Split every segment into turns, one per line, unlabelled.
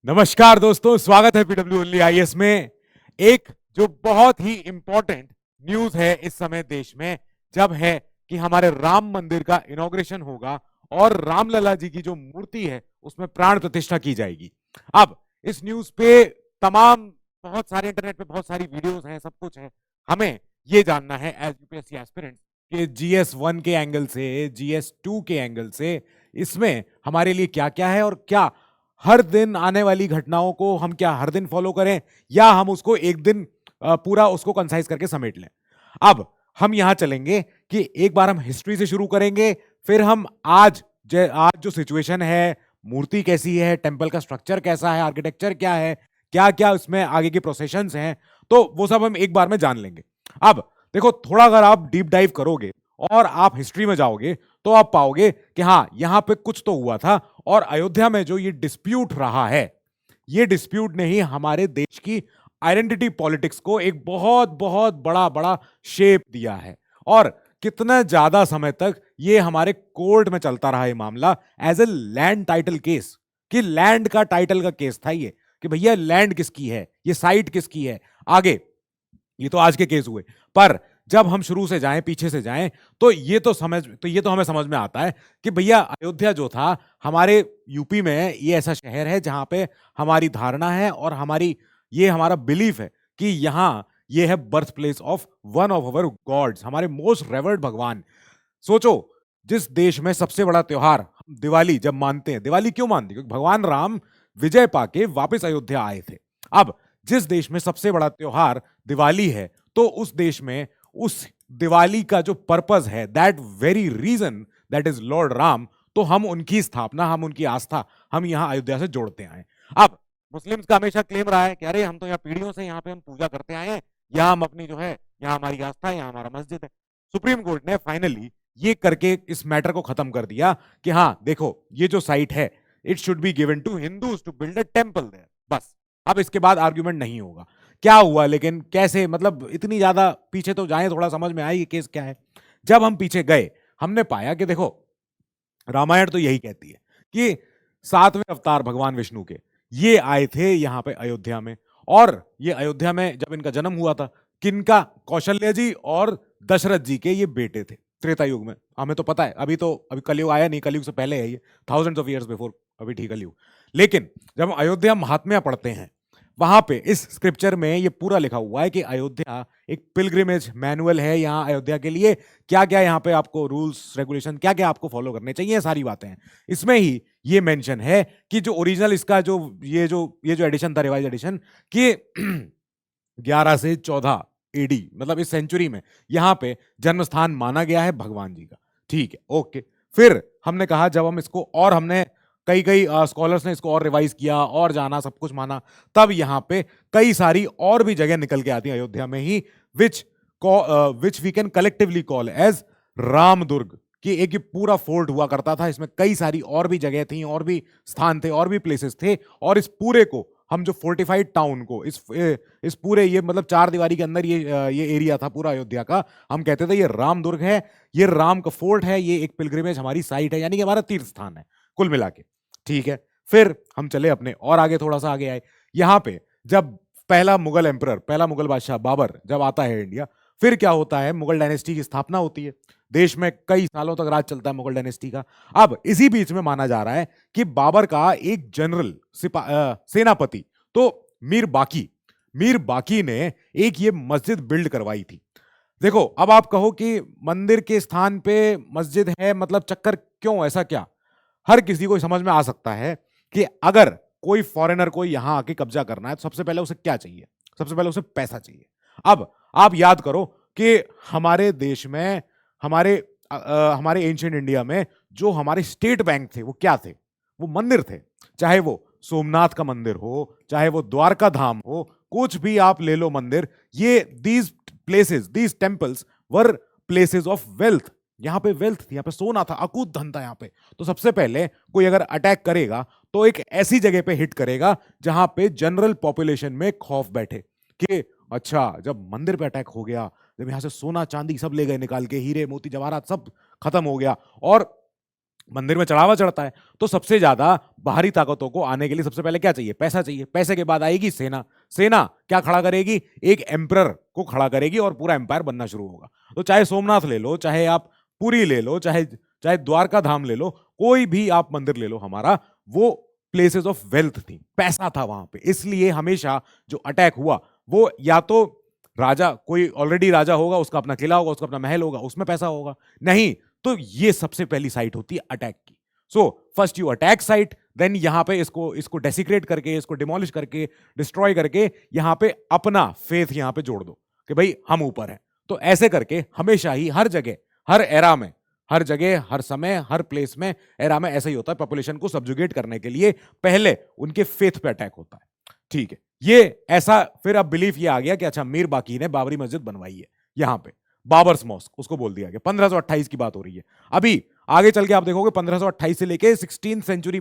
नमस्कार दोस्तों, स्वागत है पीडब्ल्यू ओनली आईएएस में। एक जो बहुत ही इंपॉर्टेंट न्यूज है इस समय देश में, जब है कि हमारे राम मंदिर का इनॉग्रेशन होगा और रामलला जी की जो मूर्ति है उसमें प्राण प्रतिष्ठा की जाएगी। अब इस न्यूज पे तमाम बहुत सारे इंटरनेट पे बहुत सारी वीडियोस हैं, सब कुछ है। हमें ये जानना है एज यूपीएससी एस्पिरेंट कि जीएस 1 के एंगल से, जीएस 2 के एंगल से इसमें हमारे लिए क्या क्या है, और क्या हर दिन आने वाली घटनाओं को हम क्या हर दिन फॉलो करें, या हम उसको एक दिन पूरा उसको कंसाइज करके समेट लें। अब हम यहां चलेंगे कि एक बार हम हिस्ट्री से शुरू करेंगे, फिर हम आज जो सिचुएशन है, मूर्ति कैसी है, टेंपल का स्ट्रक्चर कैसा है, आर्किटेक्चर क्या है, क्या क्या उसमें आगे की प्रोसेशंस हैं, तो वो सब हम एक बार में जान लेंगे। अब देखो, थोड़ा अगर आप डीप डाइव करोगे और आप हिस्ट्री में जाओगे तो आप पाओगे कि हाँ, यहां पे कुछ तो हुआ था, और अयोध्या में जो ये डिस्प्यूट रहा है, ये डिस्प्यूट ने ही हमारे देश की आइडेंटिटी पॉलिटिक्स को एक बहुत बहुत बड़ा बड़ा शेप दिया है। और कितना ज्यादा समय तक ये हमारे कोर्ट में चलता रहा ये मामला as a land title case, कि लैंड का टाइटल का केस था ये, कि भैया लैंड किसकी है, ये साइट किसकी है। आगे ये तो आज के केस हुए, पर जब हम शुरू से जाएं, पीछे से जाएं, तो ये तो हमें समझ में आता है कि भैया अयोध्या जो था हमारे यूपी में, ये ऐसा शहर है जहां पे हमारी धारणा है और हमारा बिलीफ है कि यहां ये है birth place of one of our gods, हमारे मोस्ट रेवर्ड भगवान। सोचो, जिस देश में सबसे बड़ा त्योहार हम दिवाली जब मानते हैं, दिवाली क्यों मानते हैं? क्योंकि भगवान राम विजय पाके वापस अयोध्या आए थे। अब जिस देश में सबसे बड़ा त्योहार दिवाली है, तो उस देश में उस दिवाली का जो पर्पस है, that very reason, that is Lord Ram, तो हम उनकी स्थापना, हम उनकी आस्था, हम यहां अयोध्या से जोड़ते आए। अब मुस्लिम्स का हमेशा क्लेम रहा है कि अरे हम तो यहाँ पीढ़ियों से यहाँ पे हम पूजा करते आए हैं, यहाँ हम अपनी जो है, यहाँ हमारी आस्था है, यहाँ हमारा मस्जिद है। सुप्रीम कोर्ट ने फाइनली ये करके इस मैटर को खत्म कर दिया कि हाँ देखो, ये जो साइट है, it should be given to Hindus to build a temple there, बस। अब इसके बाद आर्ग्यूमेंट नहीं होगा। क्या हुआ, लेकिन कैसे, मतलब इतनी ज्यादा पीछे तो जाएं, थोड़ा समझ में आए ये केस क्या है। जब हम पीछे गए, हमने पाया कि देखो, रामायण तो यही कहती है कि 7वें अवतार भगवान विष्णु के ये आए थे यहाँ पे अयोध्या में। और ये अयोध्या में जब इनका जन्म हुआ था, किनका? कौशल्य जी और दशरथ जी के ये बेटे थे, त्रेता युग में। हमें तो पता है, अभी कलयुग आया नहीं, कलयुग से पहले है ये, थाउजेंड्स ऑफ इयर्स बिफोर अभी ठीक कलयुग। लेकिन जब हम अयोध्या महात्म्य पढ़ते हैं, वहां पे इस स्क्रिप्चर में ये पूरा लिखा हुआ है कि अयोध्या एक पिलग्रिमेज मैनुअल है। यहाँ अयोध्या के लिए क्या क्या यहाँ पे आपको रूल्स रेगुलेशन, क्या क्या आपको फॉलो करने चाहिए, सारी बातें हैं इसमें ही। ये मेंशन है कि जो ओरिजिनल इसका जो एडिशन था, रिवाइज एडिशन, कि 11 से 14 एडी, मतलब इस सेंचुरी में यहाँ पे जन्म स्थान माना गया है भगवान जी का। ठीक है, ओके। फिर हमने कहा, जब हम इसको, और हमने कई कई स्कॉलर्स ने इसको और रिवाइज किया और जाना, सब कुछ माना, तब यहाँ पे कई सारी और भी जगह निकल के आती है अयोध्या में ही, which which we can collectively call as Ramdurg, कि एक ये पूरा फोर्ट हुआ करता था, इसमें कई सारी और भी जगह थी, और भी स्थान थे, और भी प्लेसेस थे। और इस पूरे को हम जो फोर्टिफाइड टाउन को, इस पूरे ये मतलब चार दीवारी के अंदर ये एरिया था पूरा अयोध्या का, हम कहते थे ये रामदुर्ग है, ये राम का फोर्ट है, ये एक पिलग्रिमेज हमारी साइट है, यानी कि हमारा तीर्थ स्थान है कुल मिला के। ठीक है, फिर हम चले अपने और आगे, थोड़ा सा आगे आए। यहां पे जब पहला मुगल एम्परर, पहला मुगल बादशाह बाबर जब आता है इंडिया, फिर क्या होता है, मुगल डायनेस्टी की स्थापना होती है। देश में कई सालों तक राज चलता है मुगल डायनेस्टी का। अब इसी बीच में माना जा रहा है कि बाबर का एक जनरल सेनापति, तो मीर बाकी ने एक ये मस्जिद बिल्ड करवाई थी। देखो, अब आप कहो कि मंदिर के स्थान पे मस्जिद है, मतलब चक्कर क्यों, ऐसा क्या? हर किसी को समझ में आ सकता है कि अगर कोई फॉरेनर को यहां आके कब्जा करना है, तो सबसे पहले उसे क्या चाहिए? सबसे पहले उसे पैसा चाहिए। अब आप याद करो कि हमारे देश में, हमारे एंशिएंट इंडिया में जो हमारे स्टेट बैंक थे, वो क्या थे? वो मंदिर थे। चाहे वो सोमनाथ का मंदिर हो, चाहे वो द्वारका धाम हो, कुछ भी आप ले लो मंदिर, ये these temples were places of wealth. यहाँ पे वेल्थ थी, यहाँ पे सोना था, अकूत धन था यहाँ पे। तो सबसे पहले कोई अगर अटैक करेगा, तो एक ऐसी जगह पे हिट करेगा जहां पे जनरल पॉपुलेशन में खौफ बैठे कि अच्छा, जब मंदिर पे अटैक हो गया, जब यहां से सोना चांदी सब ले गए निकाल के, हीरे मोती जवाहरात सब खत्म हो गया, और मंदिर में चढ़ावा चढ़ता है, तो सबसे ज्यादा बाहरी ताकतों को आने के लिए सबसे पहले क्या चाहिए? पैसा चाहिए। पैसे के बाद आएगी सेना। सेना क्या खड़ा करेगी? एक एम्परर को खड़ा करेगी और पूरा एम्पायर बनना शुरू होगा। तो चाहे सोमनाथ ले लो, चाहे आप पुरी ले लो, चाहे चाहे द्वारका धाम ले लो, कोई भी आप मंदिर ले लो हमारा, वो प्लेसेस ऑफ वेल्थ थी, पैसा था वहां पे। इसलिए हमेशा जो अटैक हुआ वो या तो राजा, कोई ऑलरेडी राजा होगा, उसका अपना किला होगा, उसका अपना महल होगा, उसमें पैसा होगा, नहीं तो ये सबसे पहली साइट होती है अटैक की। So first you attack site, then यहां पे इसको इसको डेसिक्रेट करके, इसको डिमोलिश करके, डिस्ट्रॉय करके, यहां पे अपना फेथ यहां पे जोड़ दो कि भाई हम ऊपर हैं। तो ऐसे करके हमेशा ही हर जगह, हर एरा में, हर जगह, हर समय, हर प्लेस में, एरा में ऐसा ही होता है। पॉपुलेशन को सब्जुगेट करने के लिए पहले उनके फेथ पे अटैक होता है। ठीक है, ये ऐसा फिर अब बिलीफ ये आ गया कि अच्छा मीर बाकी ने बाबरी मस्जिद बनवाई है यहां पे, बाबर्स मॉस्क उसको बोल दिया गया। 1528 की बात हो रही है। अभी आगे चल के आप देखोगे 1528 से लेके 16th सेंचुरी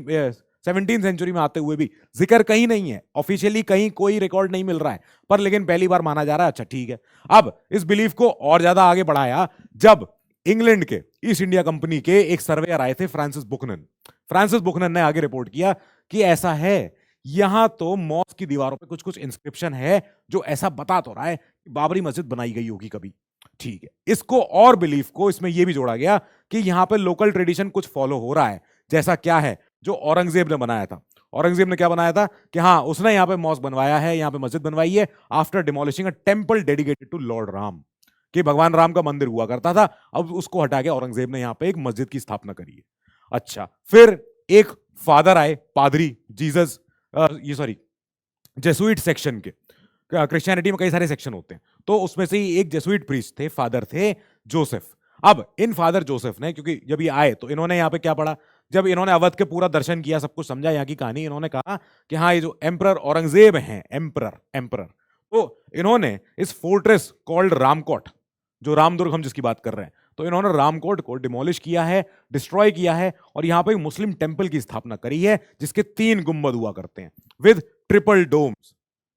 17th सेंचुरी में आते हुए भी जिक्र कहीं नहीं है, ऑफिशियली कहीं कोई रिकॉर्ड नहीं मिल रहा है, पर लेकिन पहली बार माना जा रहा है। अच्छा ठीक है, अब इस बिलीफ को और ज्यादा आगे बढ़ाया जब इंग्लैंड के ईस्ट इंडिया कंपनी के एक सर्वेयर आए थे, फ्रांसिस बुकनन। फ्रांसिस बुकनन ने आगे रिपोर्ट किया कि ऐसा है, यहां तो मॉस्क की दीवारों पे कुछ कुछ इंस्क्रिप्शन है जो ऐसा बता तो रहा है कि बाबरी मस्जिद बनाई गई होगी कभी। ठीक है, इसको और बिलीफ को इसमें यह भी जोड़ा गया कि यहां पे लोकल ट्रेडिशन कुछ फॉलो हो रहा है। जैसा क्या है, जो औरंगजेब ने बनाया था। औरंगजेब ने क्या बनाया था कि हाँ उसने यहां पे मॉस्क बनवाया है, यहां पे मस्जिद बनवाई है, after demolishing a temple dedicated to Lord Ram, कि भगवान राम का मंदिर हुआ करता था, अब उसको हटा के औरंगजेब ने यहां पे एक मस्जिद की स्थापना करी है। अच्छा, फिर एक फादर आए, पादरी, जीसस, ये सॉरी जेसुइट सेक्शन के, क्रिश्चियनिटी में कई सारे सेक्शन होते हैं, तो उसमें से ही एक जेसुइट प्रीस्ट थे, फादर थे जोसेफ। अब इन फादर जोसेफ ने, क्योंकि जब ये आए तो इन्होंने यहाँ पे क्या पढ़ा, जब इन्होंने अवध के पूरा दर्शन किया, सब कुछ समझा यहाँ की कहानी, इन्होंने कहा कि हाँ ये जो एम्परर औरंगजेब हैं, एम्परर एम्परर, तो इन्होंने इस फोर्ट्रेस कॉल्ड रामकोट, जो रामदुर्ग हम जिसकी बात कर रहे हैं, तो इन्होंने रामकोट को डिमोलिश किया है, डिस्ट्रॉय किया है, और यहां पे मुस्लिम टेंपल की स्थापना करी है जिसके 3 गुंबद हुआ करते हैं विद ट्रिपल डोम्स,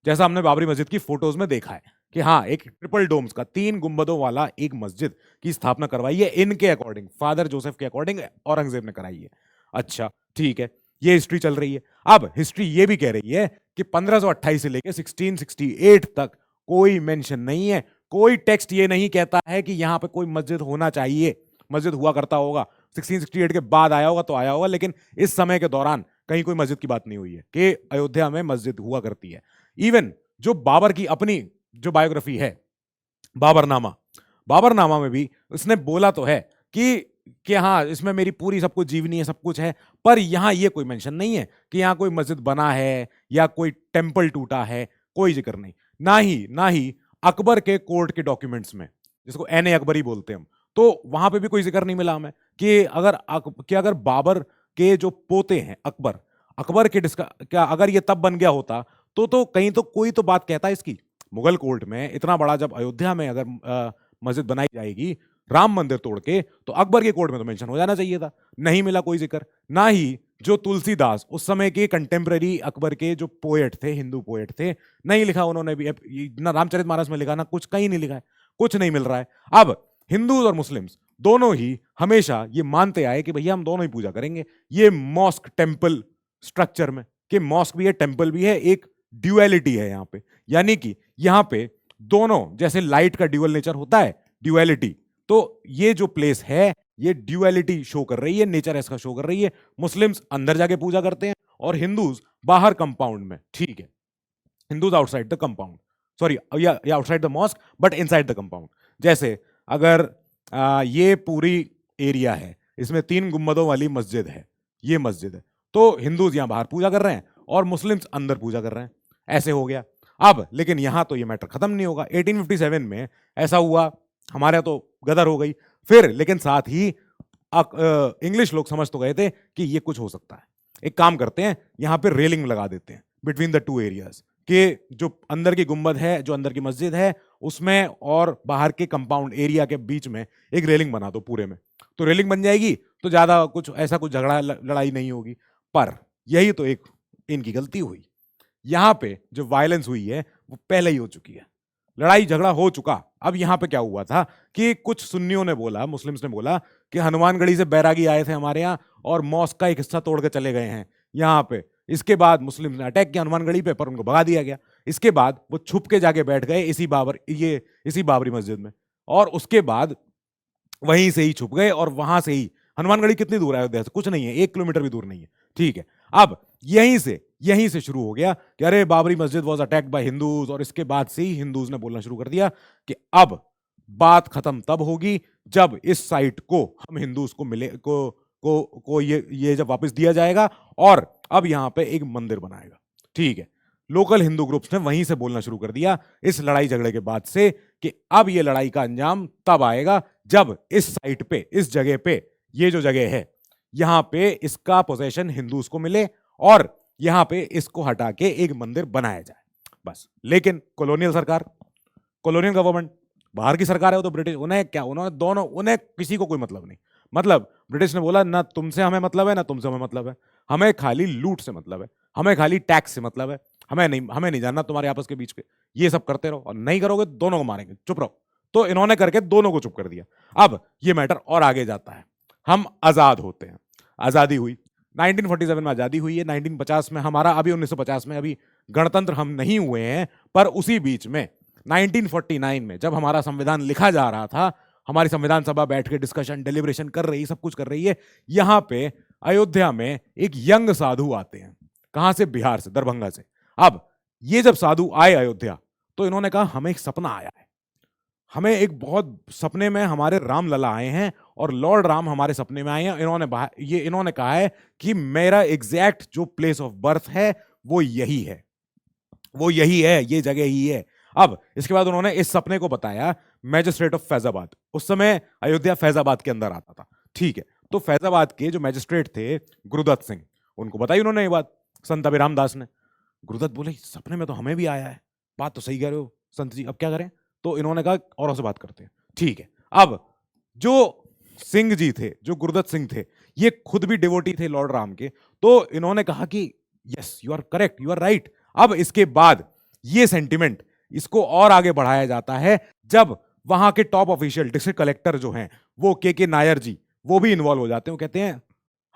जैसा हमने बाबरी मस्जिद की फोटोज में देखा है कि हाँ एक ट्रिपल डोम्स का 3 गुंबदों वाला एक मस्जिद की स्थापना करवाई है इनके अकॉर्डिंग, फादर जोसेफ के अकॉर्डिंग औरंगजेब ने कराई है। अच्छा ठीक है, ये हिस्ट्री चल रही है। अब हिस्ट्री ये भी कह रही है कि 1528 से लेकर 1668 तक कोई मेंशन नहीं है, कोई टेक्स्ट ये नहीं कहता है कि यहां पे कोई मस्जिद होना चाहिए, मस्जिद हुआ करता होगा। 1668 के बाद आया होगा तो आया होगा, लेकिन इस समय के दौरान कहीं कोई मस्जिद की बात नहीं हुई है कि अयोध्या में मस्जिद हुआ करती है। इवन जो बाबर की अपनी जो बायोग्राफी है, बाबरनामा, बाबरनामा में भी उसने बोला तो है कि हाँ इसमें मेरी पूरी सब कुछ जीवनी है, सब कुछ है, पर यहां ये कोई मेंशन नहीं है कि यहां कोई मस्जिद बना है या कोई टेंपल टूटा है, कोई जिक्र नहीं। ना ही अकबर के कोर्ट के डॉक्यूमेंट्स में, जिसको एन ए अकबरी बोलते हैं हम, तो वहां पे भी कोई जिक्र नहीं मिला हमें कि अगर बाबर के जो पोते हैं अकबर, अकबर के क्या अगर ये तब बन गया होता तो कहीं तो कोई तो बात कहता है इसकी। मुगल कोर्ट में इतना बड़ा जब अयोध्या में अगर मस्जिद बनाई जाएगी राम मंदिर तोड़ के, तो अकबर के कोर्ट में तो मेंशन हो जाना चाहिए था, नहीं मिला कोई जिक्र। ना ही जो तुलसीदास उस समय के कंटेम्प्रेरी अकबर के जो पोएट थे, हिंदू पोएट थे, नहीं लिखा उन्होंने भी, ना रामचरितमानस में लिखा, ना कुछ, कहीं नहीं लिखा है, कुछ नहीं मिल रहा है। अब हिंदू और मुस्लिम्स दोनों ही हमेशा ये मानते आए कि भैया हम दोनों ही पूजा करेंगे, ये मॉस्क टेंपल स्ट्रक्चर में, कि मॉस्क भी है टेंपल भी है, एक ड्यूअलिटी है यहाँ पे, यानी कि यहाँ पे दोनों, जैसे लाइट का ड्यूअल नेचर होता है, ड्यूअलिटी, तो ये जो प्लेस है ये ड्यूअलिटी शो कर रही है, नेचर इसका शो कर रही है। मुस्लिम्स अंदर जाके पूजा करते हैं और हिंदूज बाहर कंपाउंड में। ठीक है, Hindus outside the compound, sorry या outside the mosque but inside the compound. जैसे अगर ये पूरी एरिया है, इसमें 3 गुंबदों वाली मस्जिद है, ये मस्जिद है, तो हिंदूज यहां बाहर पूजा कर रहे हैं और मुस्लिम्स अंदर पूजा कर रहे हैं, ऐसे हो गया। अब लेकिन यहां तो ये मैटर खत्म नहीं होगा। 1857 में ऐसा हुआ, हमारे तो गदर हो गई फिर, लेकिन साथ ही इंग्लिश लोग समझ तो गए थे कि ये कुछ हो सकता है, एक काम करते हैं यहां पे रेलिंग लगा देते हैं बिटवीन द 2 एरियाज, कि जो अंदर की गुंबद है, जो अंदर की मस्जिद है, उसमें और बाहर के कंपाउंड एरिया के बीच में एक रेलिंग बना दो पूरे में, तो रेलिंग बन जाएगी, तो ज्यादा कुछ ऐसा कुछ झगड़ा लड़ाई नहीं होगी। पर यही तो एक इनकी गलती हुई, यहां पे जो वायलेंस हुई है वो पहले ही हो चुकी है, लड़ाई झगड़ा हो चुका, अब यहां पे क्या हुआ था कि कुछ सुन्नियों ने बोला, मुस्लिम्स ने बोला कि हनुमानगढ़ी से बैरागी आए थे हमारे यहाँ और मॉस्क का एक हिस्सा तोड़ के चले गए हैं यहाँ पे। इसके बाद मुस्लिम ने अटैक किया हनुमानगढ़ी पे, पर उनको भगा दिया गया। इसके बाद वो छुप के जाके बैठ गए इसी बाबरी मस्जिद में, और उसके बाद वहीं से ही छुप गए, और वहां से ही हनुमानगढ़ी कितनी दूर है अयोध्या से? कुछ नहीं है, 1 किलोमीटर भी दूर नहीं है। ठीक है, अब यहीं से शुरू हो गया कि अरे बाबरी मस्जिद वाज अटैक्ड बाय हिंदूज, और इसके बाद से ही हिंदूज ने बोलना शुरू कर दिया कि अब बात खत्म तब होगी जब इस साइट को हम हिंदूज को मिले को ये जब वापस दिया जाएगा, और अब यहां पे एक मंदिर बनाएगा। ठीक है, लोकल हिंदू ग्रुप्स ने वहीं से बोलना शुरू कर दिया इस लड़ाई झगड़े के बाद से कि अब ये लड़ाई का अंजाम तब आएगा जब इस साइट पे, इस जगह पे, ये जो जगह है यहां पे इसका पोजेशन हिंदूज को मिले और यहां पे इसको हटा के एक मंदिर बनाया जाए, बस। लेकिन कॉलोनियल सरकार, कॉलोनियल गवर्नमेंट, बाहर की सरकार है वो तो ब्रिटिश, उन्हें किसी को कोई मतलब नहीं। मतलब ब्रिटिश ने बोला ना तुमसे हमें मतलब है ना तुमसे हमें मतलब है, हमें खाली लूट से मतलब है, हमें खाली टैक्स से मतलब है, हमें नहीं जानना तुम्हारे आपस के बीच के, ये सब करते रहो और नहीं करोगे दोनों को मारेंगे, चुप रहो। तो इन्होंने करके दोनों को चुप कर दिया। अब ये मैटर और आगे जाता है, हम आजाद होते हैं, आजादी हुई 1947 में, आजादी हुई है 1950 में हमारा, अभी 1950 में अभी गणतंत्र हम नहीं हुए हैं, पर उसी बीच में 1949 में जब हमारा संविधान लिखा जा रहा था, हमारी संविधान सभा बैठ के डिस्कशन डेलिब्रेशन कर रही, सब कुछ कर रही है, यहां पे अयोध्या में एक यंग साधु आते हैं। कहां से? बिहार से, दरभंगा से। अब ये जब साधु आए अयोध्या तो इन्होंने कहा हमें एक सपना आया है, हमें एक बहुत सपने में हमारे राम लला आए हैं और लॉर्ड राम हमारे सपने में आए हैं। इन्होंने कहा है कि मेरा एग्जैक्ट जो प्लेस ऑफ बर्थ है वो यही है, वो यही है, ये जगह ही है। अब इसके बाद उन्होंने इस सपने को बताया मैजिस्ट्रेट ऑफ फैजाबाद, उस समय अयोध्या फैजाबाद के अंदर आता था। ठीक है, तो फैजाबाद के जो मैजिस्ट्रेट थे गुरुदत्त सिंह, उनको बताई उन्होंने ये बात संत अभिराम दास ने। गुरुदत्त बोले सपने में तो हमें भी आया है, बात तो सही कह रहे हो संत जी, अब क्या करें? तो इन्होंने कहा औरों से बात करते हैं। ठीक है, अब जो सिंह जी थे, जो गुरुदत्त सिंह थे, ये खुद भी डिवोटी थे लॉर्ड राम के, तो इन्होंने कहा कि yes you are correct, you are right. अब इसके बाद ये सेंटिमेंट, इसको और आगे बढ़ाया जाता है जब वहां के टॉप ऑफिशियल डिस्ट्रिक्ट कलेक्टर जो हैं वो के नायर जी, वो भी इन्वॉल्व हो जाते हैं। वो कहते हैं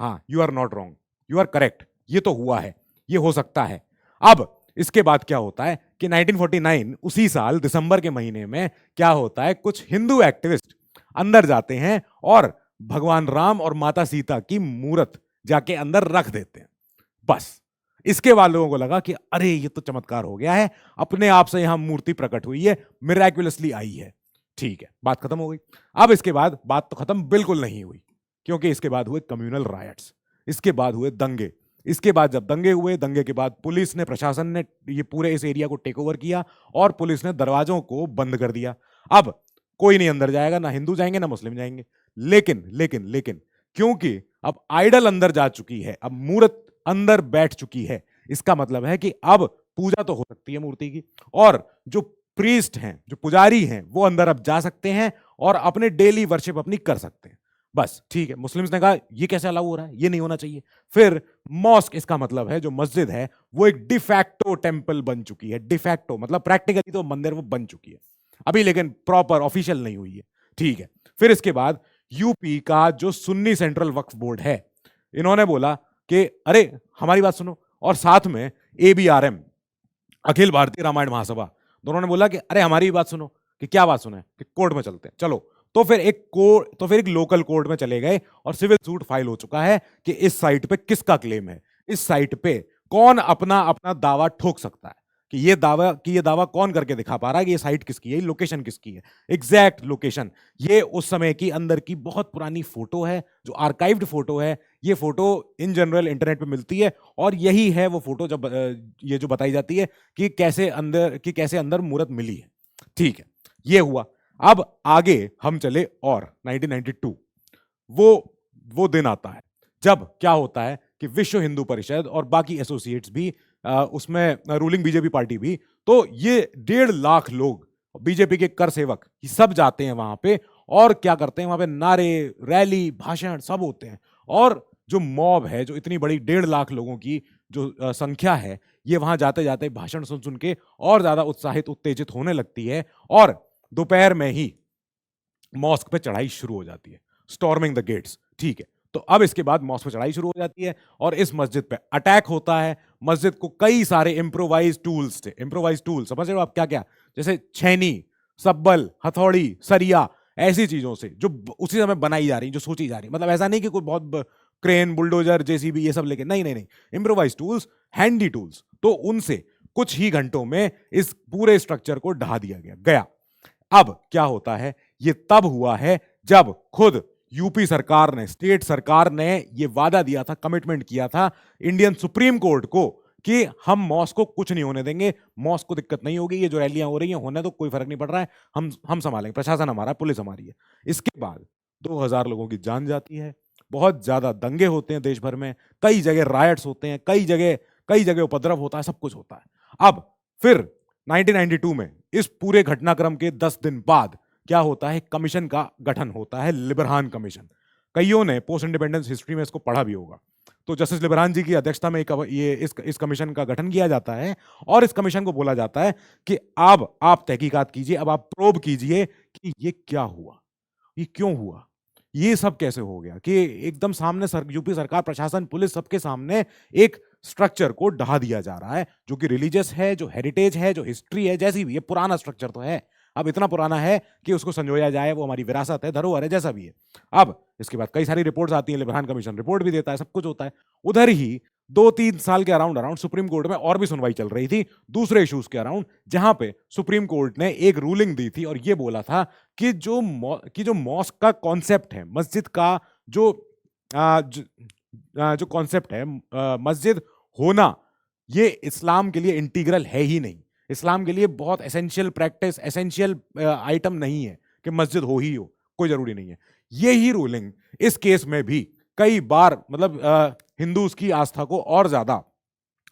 हाँ you are not wrong, you are correct, ये तो हुआ है, ये हो सकता है। अब इसके बाद क्या होता है कि 1949 उसी साल दिसंबर के महीने में क्या होता है, कुछ हिंदू एक्टिविस्ट अंदर जाते हैं और भगवान राम और माता सीता की मूर्त जाके अंदर रख देते हैं। बस इसके बाद लोगों को लगा कि अरे ये तो चमत्कार हो गया है, अपने आप से यहां मूर्ति प्रकट हुई है, मिराक्युलसली आई है। ठीक है, बात खत्म हो गई। अब इसके बाद बात तो खत्म बिल्कुल नहीं हुई, क्योंकि इसके बाद हुए कम्युनल रायट्स, इसके बाद हुए दंगे। इसके बाद जब दंगे हुए, दंगे के बाद पुलिस ने, प्रशासन ने ये पूरे इस एरिया को टेक ओवर किया और पुलिस ने दरवाजों को बंद कर दिया। अब कोई नहीं अंदर जाएगा, ना हिंदू जाएंगे ना मुस्लिम जाएंगे। लेकिन लेकिन लेकिन क्योंकि अब आइडल अंदर जा चुकी है, अब मूर्त अंदर बैठ चुकी है, इसका मतलब है कि अब पूजा तो हो सकती है मूर्ति की, और जो प्रीस्ट हैं, जो पुजारी हैं, वो अंदर अब जा सकते हैं और अपने डेली वर्शिप अपनी कर सकते हैं। बस ठीक है, मुस्लिम्स ने कहा ये कैसे अलाउ हो रहा है, ये नहीं होना चाहिए। फिर मॉस्क, इसका मतलब है जो मस्जिद है वो एक डिफैक्टो टेंपल बन चुकी है। डिफैक्टो मतलब प्रैक्टिकली तो मंदिर वो बन चुकी है अभी, लेकिन प्रॉपर ऑफिशियल नहीं हुई है। ठीक है, फिर इसके बाद यूपी का जो सुन्नी सेंट्रल वक्फ बोर्ड है, इन्होंने बोला कि अरे हमारी बात सुनो, और साथ में ABRM, अखिल भारतीय रामायण महासभा, दोनों ने बोला कि अरे हमारी बात सुनो। कि क्या बात सुने? कि कोर्ट में चलते हैं, चलो। तो फिर एक लोकल कोर्ट में चले गए और सिविल सूट फाइल हो चुका है कि इस साइट पे किसका क्लेम है, इस साइट पे कौन अपना अपना दावा ठोक सकता है, कि ये दावा कौन करके दिखा पा रहा है कि ये साइट किसकी है, लोकेशन किसकी है, एग्जैक्ट लोकेशन। ये उस समय की अंदर की बहुत पुरानी फोटो है, जो आर्काइव्ड फोटो है। ये फोटो इन जनरल इंटरनेट पे मिलती है, और यही है वो फोटो जब ये जो बताई जाती है कि कैसे अंदर मूर्त मिली है। ठीक है, ये हुआ। अब आगे हम चले और 1992 वो दिन आता है जब क्या होता है कि विश्व हिंदू परिषद और बाकी एसोसिएट्स भी, उसमें रूलिंग बीजेपी पार्टी भी, तो ये 1.5 लाख लोग, बीजेपी के कर सेवक, ये सब जाते हैं वहां पे और क्या करते हैं, वहां पे नारे, रैली, भाषण सब होते हैं। और जो मॉब है, जो इतनी बड़ी 1.5 लाख लोगों की जो संख्या है, ये वहां जाते जाते भाषण सुन सुन के और ज्यादा उत्साहित, उत्तेजित होने लगती है। और दोपहर में ही मॉस्क पे चढ़ाई शुरू हो जाती है, स्टॉर्मिंग द गेट्स। ठीक है, तो अब इसके बाद मॉस्क पे चढ़ाई शुरू हो जाती है और इस मस्जिद पे अटैक होता है। मस्जिद को कई सारे इम्प्रोवाइज टूल्स थे, इम्प्रोवाइज टूल समझ रहे हो आप क्या क्या, जैसे छेनी, सब्बल, हथौड़ी, सरिया, ऐसी चीजों से जो उसी समय बनाई जा रही, जो सोची जा रही। मतलब ऐसा नहीं कि कोई बहुत क्रेन, बुलडोजर, जेसीबी ये सब लेके, नहीं नहीं नहीं, इम्प्रोवाइज टूल्स, हैंडी टूल्स। तो उनसे कुछ ही घंटों में इस पूरे स्ट्रक्चर को ढा दिया गया। अब क्या होता है, ये तब हुआ है जब खुद यूपी सरकार ने, स्टेट सरकार ने ये वादा दिया था, कमिटमेंट किया था इंडियन सुप्रीम कोर्ट को कि हम मॉस्क को कुछ नहीं होने देंगे, मॉस्क को दिक्कत नहीं होगी, ये जो रैलियां हो रही हैं होने तो कोई फर्क नहीं पड़ रहा है, हम संभालेंगे, प्रशासन हमारा, पुलिस हमारी है। इसके बाद 2000 लोगों की जान जाती है, बहुत ज्यादा दंगे होते हैं देश भर में, कई जगह रायट्स होते हैं, कई जगह उपद्रव होता है, सब कुछ होता है। अब फिर 1992 में इस पूरे घटनाक्रम के 10 दिन बाद क्या होता है, कमीशन का गठन होता है, लिबरहान कमीशन। कईयों ने पोस्ट इंडिपेंडेंस हिस्ट्री में इसको पढ़ा भी होगा। तो जस्टिस लिबरहान जी की अध्यक्षता में इस कमीशन का गठन किया जाता है और इस कमीशन को बोला जाता है कि अब आप तहकीकात कीजिए, अब आप प्रोब कीजिए कि ये क्या हुआ, ये क्यों हुआ, ये सब कैसे हो गया कि एकदम सामने यूपी सरकार, प्रशासन, पुलिस, सबके सामने एक स्ट्रक्चर को ढा दिया जा रहा है जो कि रिलीजियस है, जो हेरिटेज है, जो हिस्ट्री है, जैसी भी है, पुराना स्ट्रक्चर तो है, अब इतना पुराना है कि उसको संजोया जाए, वो हमारी विरासत है, धरोहर है, जैसा भी है। अब इसके बाद कई सारी रिपोर्ट्स आती हैं, लिबरहान कमीशन रिपोर्ट भी देता है, सब कुछ होता है। उधर ही 2-3 साल के अराउंड सुप्रीम कोर्ट में और भी सुनवाई चल रही थी दूसरे इश्यूज के अराउंड, जहां पे सुप्रीम कोर्ट ने एक रूलिंग दी थी और ये बोला था कि जो मॉस्क का कॉन्सेप्ट है, मस्जिद का जो जो कॉन्सेप्ट है, मस्जिद होना, ये इस्लाम के लिए इंटीग्रल है ही नहीं, इस्लाम के लिए बहुत एसेंशियल प्रैक्टिस, एसेंशियल आइटम नहीं है कि मस्जिद हो ही हो, कोई जरूरी नहीं है। ये ही रूलिंग इस केस में भी कई बार मतलब हिंदूज की आस्था को और ज्यादा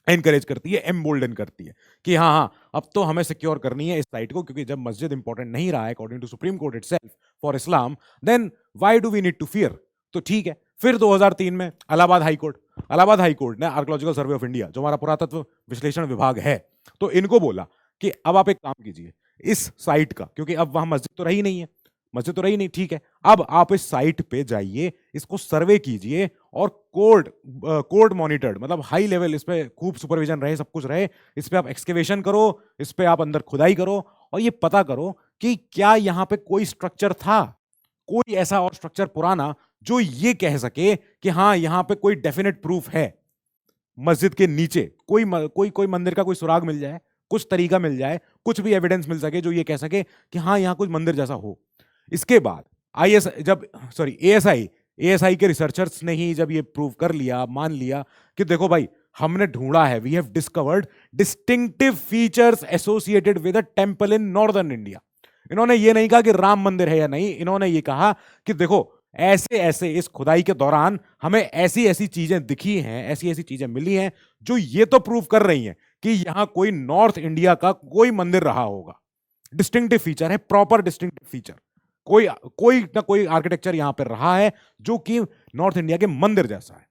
एनकरेज करती है, एम्बोल्डन करती है कि हाँ हाँ अब तो हमें सिक्योर करनी है इस साइट को, क्योंकि जब मस्जिद इंपॉर्टेंट नहीं रहा है according to Supreme Court itself for Islam, then why do we need to fear. तो ठीक है, फिर 2003 में इलाहाबाद हाई कोर्ट ने आर्कियोलॉजिकल सर्वे ऑफ इंडिया, जो हमारा पुरातत्व विश्लेषण विभाग है, तो इनको बोला कि अब आप एक काम कीजिए इस साइट का, क्योंकि अब वहां मस्जिद तो रही नहीं है, ठीक है, अब आप इस साइट पे जाइए, इसको सर्वे कीजिए और कोर्ट मॉनिटर्ड, मतलब हाई लेवल, इस पे खूब सुपरविजन रहे, सब कुछ रहे, इस पे आप एक्सकेवेशन करो, इस पे आप अंदर खुदाई करो और ये पता करो कि क्या यहां पे कोई स्ट्रक्चर था, कोई ऐसा और स्ट्रक्चर पुराना जो ये कह सके कि हाँ यहां पे कोई डेफिनेट प्रूफ है, मस्जिद के नीचे कोई मंदिर का कोई सुराग मिल जाए, कुछ तरीका मिल जाए, कुछ भी एविडेंस मिल सके जो ये कह सके कि हाँ यहां कुछ मंदिर जैसा हो। इसके बाद एएसआई के रिसर्चर्स ने ही जब ये प्रूव कर लिया, मान लिया कि देखो भाई हमने ढूंढा है, we have discovered distinctive features associated with a temple in northern India. इन्होंने ये नहीं कहा कि राम मंदिर है या नहीं, इन्होंने ये कहा कि देखो ऐसे ऐसे इस खुदाई के दौरान हमें ऐसी ऐसी चीजें दिखी हैं, ऐसी ऐसी चीजें मिली हैं जो ये तो प्रूव कर रही हैं कि यहां कोई नॉर्थ इंडिया का कोई मंदिर रहा होगा। डिस्टिंक्टिव फीचर है, प्रॉपर डिस्टिंक्टिव फीचर, कोई ना कोई आर्किटेक्चर यहां पर रहा है जो कि नॉर्थ इंडिया के मंदिर जैसा है।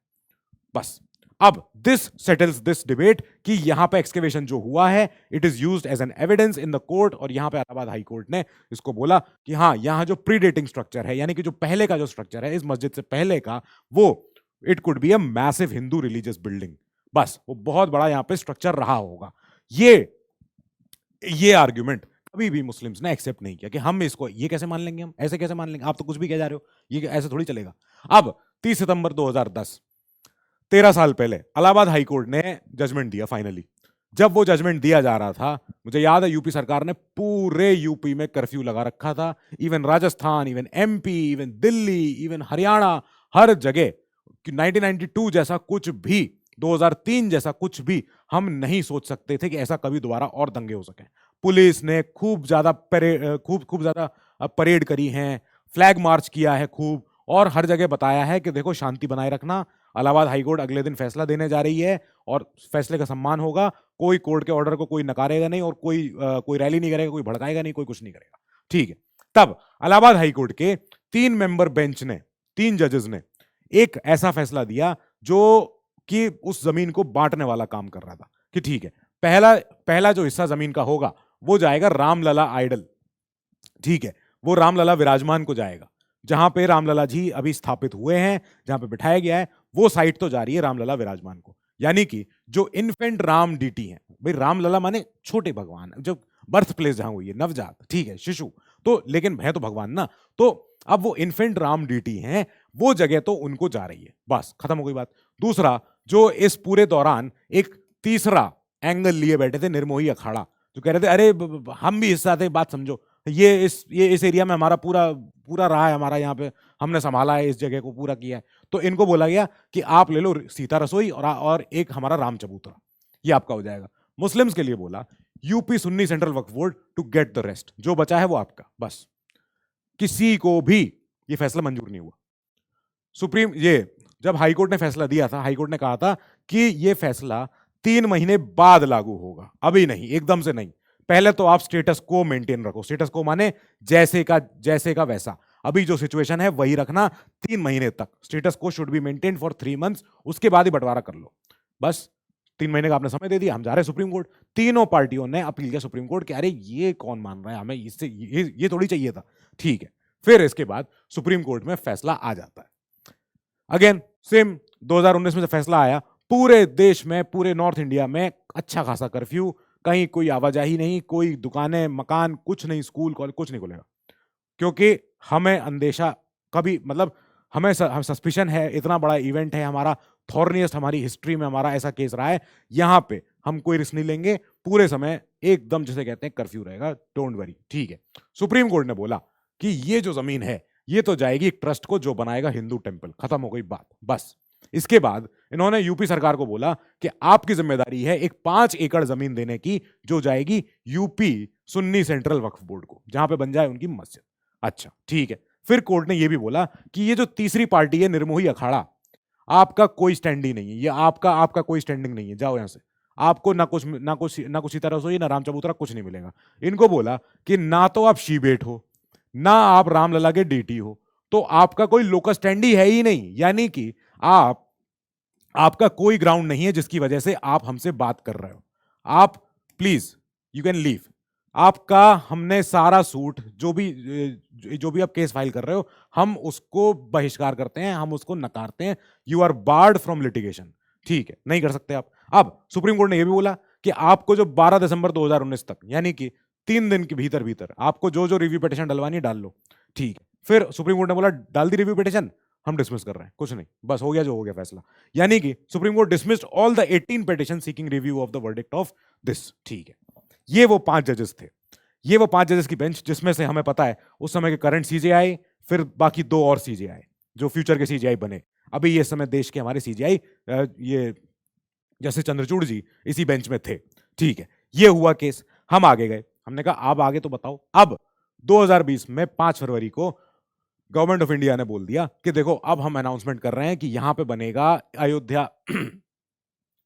बस अब दिस सेटल्स दिस डिबेट कि यहां पे एक्सकेवेशन जो हुआ है it is used as an evidence in the court, और यहां पे इलाहाबाद हाई कोर्ट ने इसको बोला कि हाँ यहां जो प्रीडेटिंग स्ट्रक्चर है, यानी कि जो पहले का जो स्ट्रक्चर है इस मस्जिद से पहले का, वो it could be a massive Hindu religious building, बस वो बहुत बड़ा यहां पे स्ट्रक्चर रहा होगा। ये आर्ग्यूमेंट कभी भी मुस्लिम्स ने एक्सेप्ट नहीं किया कि हम इसको ये कैसे मान लेंगे, हम ऐसे कैसे मान लेंगे, आप तो कुछ भी कह जा रहे हो, ये ऐसे थोड़ी चलेगा। अब 30 सितंबर 2010, 13 साल पहले इलाहाबाद हाई कोर्ट ने जजमेंट दिया फाइनली। जब वो जजमेंट दिया जा रहा था, मुझे याद है यूपी सरकार ने पूरे यूपी में कर्फ्यू लगा रखा था, even Rajasthan, even MP, even Delhi, even Haryana, हर जगह 1992 जैसा कुछ भी, 2003 जैसा कुछ भी हम नहीं सोच सकते थे कि ऐसा कभी दोबारा और दंगे हो सके। पुलिस ने खूब ज्यादा परेड करी हैं, फ्लैग मार्च किया है खूब, और हर जगह बताया है कि देखो शांति बनाए रखना, इलाहाबाद हाईकोर्ट अगले दिन फैसला देने जा रही है और फैसले का सम्मान होगा, कोई कोर्ट के ऑर्डर को कोई नकारेगा नहीं और कोई रैली नहीं करेगा, कोई भड़काएगा नहीं, कोई कुछ नहीं करेगा। ठीक है, तब इलाहाबाद हाईकोर्ट के 3 मेंबर बेंच ने, 3 जजेस ने एक ऐसा फैसला दिया जो कि उस जमीन को बांटने वाला काम कर रहा था कि ठीक है, पहला जो हिस्सा जमीन का होगा वो जाएगा रामलला आइडल, ठीक है, वो रामलला विराजमान को जाएगा, जहां पे रामलला जी अभी स्थापित हुए हैं, जहां पे बिठाया गया है, वो साइट तो जा रही है रामलला विराजमान को। यानी कि जो इन्फेंट राम डीटी है, भाई रामलला माने छोटे भगवान, जो बर्थ प्लेस जहां हुई है, नवजात, ठीक है, शिशु, तो लेकिन है तो भगवान ना, तो अब वो इन्फेंट राम डीटी हैं, वो जगह तो उनको जा रही है, बस खत्म हो गई बात। दूसरा, जो इस पूरे दौरान एक तीसरा एंगल लिए बैठे थे निर्मोही अखाड़ा, जो कह रहे थे अरे हम भी हिस्सा थे, बात समझो, ये इस एरिया में हमारा पूरा पूरा रहा है, हमारा यहाँ पे हमने संभाला है, इस जगह को पूरा किया है, तो इनको बोला गया कि आप ले लो सीता रसोई और एक हमारा राम चबूतरा, ये आपका हो जाएगा। मुस्लिम्स के लिए बोला UP Sunni Central Waqf Board to get the rest, जो बचा है वो आपका, बस। किसी को भी ये फैसला मंजूर नहीं हुआ। सुप्रीम ये जब हाईकोर्ट ने फैसला दिया था, हाईकोर्ट ने कहा था कि ये फैसला 3 महीने बाद लागू होगा, अभी नहीं, एकदम से नहीं। पहले तो आप स्टेटस को मेंटेन रखो, स्टेटस को माने जैसे का वैसा, अभी जो सिचुएशन है वही रखना 3 महीने तक। स्टेटस को should be maintain for 3 months, उसके बाद ही बंटवारा कर लो, बस। 3 महीने का आपने समय दे दिया, हम जा रहे हैं सुप्रीम कोर्ट। तीनों पार्टियों ने अपील किया सुप्रीम कोर्ट कि अरे ये कौन मान रहा है, हमें इससे ये थोड़ी चाहिए था, ठीक है। फिर इसके बाद सुप्रीम कोर्ट में फैसला आ जाता है। अगेन सेम 2019 में जब फैसला आया, पूरे देश में, पूरे नॉर्थ इंडिया में अच्छा खासा कर्फ्यू, कहीं कोई आवाजाही नहीं, कोई दुकानें मकान कुछ नहीं, स्कूल कॉलेज कुछ नहीं खुलेगा, क्योंकि हमें अंदेशा कभी मतलब हमें सस्पिशन है, इतना बड़ा इवेंट है, हमारा थॉर्नियस्ट हमारी हिस्ट्री में हमारा ऐसा केस रहा है, यहां पे हम कोई रिस्क नहीं लेंगे, पूरे समय एकदम जिसे कहते हैं कर्फ्यू रहेगा, डोंट वरी, ठीक है। सुप्रीम कोर्ट ने बोला कि ये जो जमीन है ये तो जाएगी एक ट्रस्ट को, जो बनाएगा हिंदू टेंपल, खत्म हो गई बात, बस। इसके बाद इन्होंने यूपी सरकार को बोला कि आपकी जिम्मेदारी है एक 5 एकड़ जमीन देने की, जो जाएगी UP Sunni Central Waqf board को, जहां पे बन जाए उनकी मस्जिद। अच्छा ठीक है, फिर कोर्ट ने यह भी बोला कि ये जो तीसरी पार्टी है निर्मोही अखाड़ा, आपका कोई स्टैंड ही नहीं है, ये आपका कोई स्टैंडिंग नहीं है, जाओ यहां से, आपको ना कुछ सीता रसोई ना राम चबूतरा कुछ नहीं मिलेगा। इनको बोला कि ना तो आप शीबेट हो, ना आप रामलला के डीटी हो, तो आपका कोई लोकल स्टैंड ही है ही नहीं, यानी कि आपका कोई ग्राउंड नहीं है जिसकी वजह से आप हमसे बात कर रहे हो, आप प्लीज यू कैन लीव। आपका हमने सारा सूट जो भी आप केस फाइल कर रहे हो, हम उसको बहिष्कार करते हैं, हम उसको नकारते हैं, you are barred from litigation, ठीक है, नहीं कर सकते आप। अब सुप्रीम कोर्ट ने यह भी बोला कि आपको जो 12 दिसंबर 2019 तक, यानी कि 3 दिन के भीतर भीतर आपको जो जो रिव्यू पिटीशन डलवानी डाल लो, ठीक है। फिर सुप्रीम कोर्ट ने बोला डाल दी रिव्यू पिटीशन, हम डिसमिस कर रहे हैं, कुछ नहीं, बस हो गया जो हो गया फैसला। यानी कि supreme court dismissed all the 18 petition seeking review of the verdict of this, ठीक है। ये वो 5 जजेस थे, ये वो 5 जजेस की बेंच, जिसमें से हमें पता है उस समय के करंट सीजेआई, फिर बाकी 2 और सीजेआई जो फ्यूचर के सीजेआई बने। अभी ये समय देश के हमारे सीजेआई ये जैसे चंद्रचूड़ जी इसी बेंच में थे, ठीक है। ये हुआ केस, हम आगे गए, हमने कहा अब आगे तो बताओ। अब 2020 में 5 फरवरी को गवर्नमेंट ऑफ इंडिया ने बोल दिया कि देखो अब हम अनाउंसमेंट कर रहे हैं कि यहां पे बनेगा अयोध्या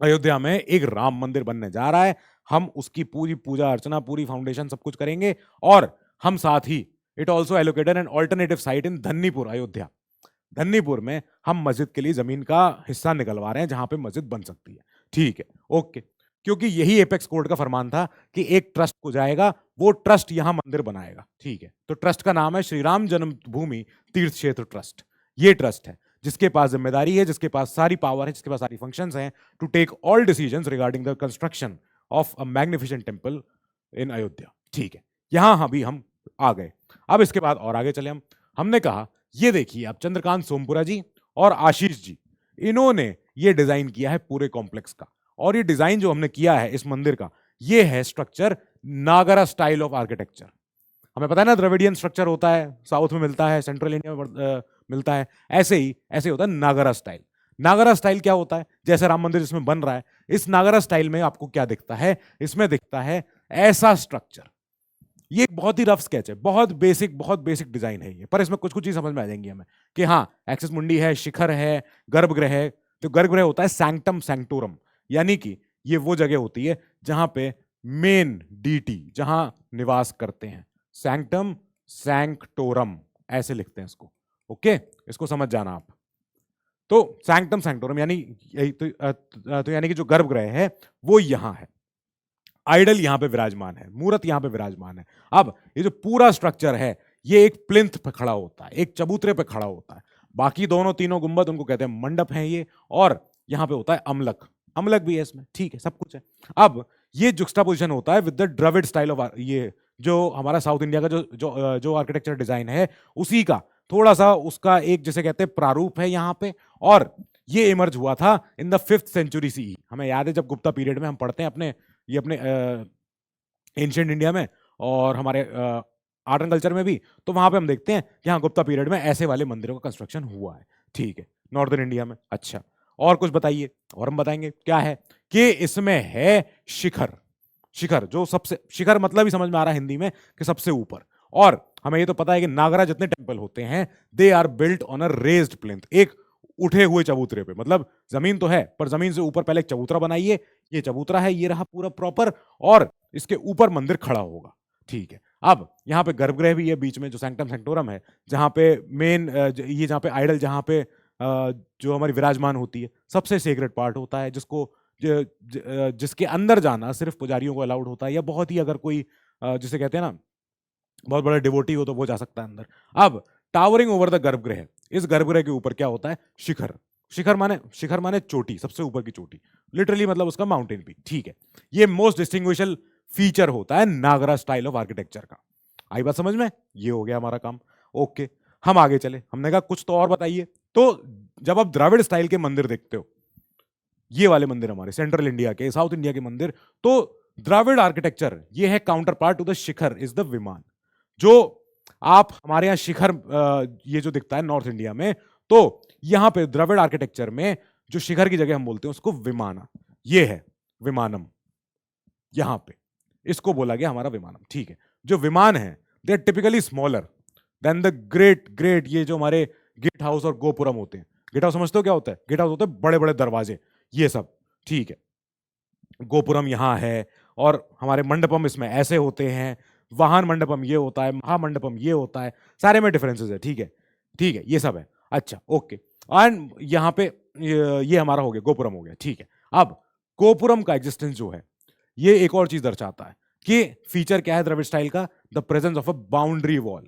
अयोध्या में एक राम मंदिर बनने जा रहा है, हम उसकी पूरी पूजा अर्चना, पूरी फाउंडेशन सब कुछ करेंगे, और हम साथ ही it also allocated an alternative site in Dhannipur Ayodhya, Dhannipur में हम मस्जिद के लिए जमीन का हिस्सा निकलवा रहे हैं जहां पे मस्जिद बन सकती है, ठीक है, ओके। क्योंकि यही एपेक्स कोर्ट का फरमान था कि एक ट्रस्ट को जाएगा, वो ट्रस्ट यहां मंदिर बनाएगा, ठीक है। तो ट्रस्ट का नाम है श्री राम जन्मभूमि तीर्थ क्षेत्र ट्रस्ट। ये ट्रस्ट है जिसके पास जिम्मेदारी है, जिसके पास सारी पावर है, जिसके पास सारी फंक्शंस हैं to take all decisions regarding the construction of a magnificent temple in Ayodhya, ठीक है। यहां अभी हम आ गए। अब इसके बाद और आगे चले हमने कहा ये देखिए आप चंद्रकांत सोमपुरा जी और आशीष जी, इन्होंने ये डिजाइन किया है पूरे कॉम्प्लेक्स का, और ये डिजाइन जो हमने किया है इस मंदिर का, ये है structure Nagara style of architecture. हमें पता है ना द्रविडियन स्ट्रक्चर होता है, साउथ में मिलता है, सेंट्रल इंडिया में मिलता है, ऐसे होता है नागरा स्टाइल। नागरा स्टाइल क्या होता है, जैसे राम मंदिर जिसमें बन रहा है, इस नागरा स्टाइल में आपको क्या दिखता है, इसमें दिखता है ऐसा स्ट्रक्चर। ये एक बहुत ही रफ स्केच है, बहुत बेसिक डिजाइन है ये, पर इसमें कुछ कुछ चीज समझ में आ जाएंगी हमें कि हाँ एक्सेस मुंडी है, शिखर है, गर्भगृह है। तो गर्भगृह होता है सैंक्टम सैंक्टोरम, यानी कि ये वो जगह होती है जहां पे मेन डीटी जहां निवास करते हैं, सैंक्टम सैंक्टोरम ऐसे लिखते हैं इसको, ओके, इसको समझ जाना आप। तो सैंक्टम सैंक्टोरम यानी तो यानी कि जो गर्भगृह है वो यहां है। आइडल यहां पे विराजमान है, मूर्त यहां पे विराजमान है। अब ये जो पूरा स्ट्रक्चर है ये एक प्लिंथ पे खड़ा होता है, एक चबूतरे पे खड़ा होता है। बाकी दोनों तीनों गुंबद उनको कहते हैं मंडप हैं ये, और यहां पे होता है अमलक, अमलक भी है इसमें, ठीक है, सब कुछ है। अब ये जुक्स्टापोजिशन होता है with the Dravida style of, ये जो हमारा साउथ इंडिया का जो आर्किटेक्चर डिजाइन है उसी का थोड़ा सा उसका एक जैसे कहते हैं प्रारूप है यहाँ पे। और ये इमर्ज हुआ था in the 5th century CE. हमें याद है जब गुप्ता पीरियड में हम पढ़ते हैं अपने ये अपने एंशिएंट इंडिया में और हमारे आर्ट एंड कल्चर में भी, तो वहां पे हम देखते हैं कि हाँ गुप्ता पीरियड में ऐसे वाले मंदिरों का कंस्ट्रक्शन हुआ है, ठीक है, नॉर्दर्न इंडिया में। अच्छा, और कुछ बताइए, और हम बताएंगे क्या है कि इसमें है शिखर। शिखर जो सबसे, शिखर मतलब ही समझ में आ रहा है हिंदी में कि सबसे ऊपर। और हमें ये तो पता है कि नागरा जितने टेंपल होते हैं they are built on a raised plinth, एक उठे हुए चबूतरे पे, मतलब जमीन तो है पर जमीन से ऊपर पहले एक चबूतरा बनाइए, ये चबूतरा है, ये रहा पूरा प्रॉपर, और इसके ऊपर मंदिर खड़ा होगा, ठीक है। अब यहाँ पे गर्भगृह भी है बीच में, जो सैंक्टम सैंक्टोरम है, जहाँ पे मेन ये जहाँ पे आइडल, जहाँ पे जो हमारी विराजमान होती है, सबसे सेक्रेट पार्ट होता है, जिसको जिसके अंदर जाना सिर्फ पुजारियों को अलाउड होता है, या बहुत ही अगर कोई जिसे कहते हैं ना बहुत बड़ा डिवोटी हो तो वो जा सकता है अंदर। अब टावरिंग ओवर द गर्भगृह, इस गर्भगृह के ऊपर क्या होता है, शिखर। शिखर माने चोटी, सबसे ऊपर की चोटी, लिटरली मतलब उसका माउंटेन पीक, ठीक है। ये मोस्ट डिस्टिंग्विशल फीचर होता है नागरा स्टाइल ऑफ आर्किटेक्चर का। आई बात समझ में? ये हो गया हमारा काम, ओके। हम आगे चले, हमने कहा कुछ तो और बताइए। तो जब आप द्रविड़ स्टाइल के मंदिर देखते हो, ये वाले मंदिर हमारे सेंट्रल इंडिया के, साउथ इंडिया के मंदिर, तो द्रविड़ आर्किटेक्चर ये है counter part two the Shikhar is the विमान। जो आप हमारे यहां शिखर ये जो दिखता है नॉर्थ इंडिया में, तो यहां पे द्रविड़ आर्किटेक्चर में जो शिखर की जगह हम बोलते हैं उसको विमाना, ये है विमानम, यहां पे इसको बोला गया हमारा विमानम, ठीक है। जो विमान है they are typically smaller than the great great, ये जो हमारे गेट हाउस और गोपुरम होते हैं। गेट हाउस समझते हो क्या होता है? गेट हाउस होते हैं बड़े बड़े दरवाजे, ये सब, ठीक है। गोपुरम यहां है, और हमारे मंडपम इसमें ऐसे होते हैं, वाहन मंडपम ये होता है, महामंडपम ये होता है, सारे में डिफरेंसेस है, ठीक है, ठीक है, ये सब है। अच्छा, ओके। एंड यहाँ पे ये हमारा हो गया, गोपुरम हो गया, ठीक है। अब गोपुरम का एग्जिस्टेंस जो है ये एक और चीज दर्शाता है कि फीचर क्या है द्रविड़ स्टाइल का, the presence of a boundary wall,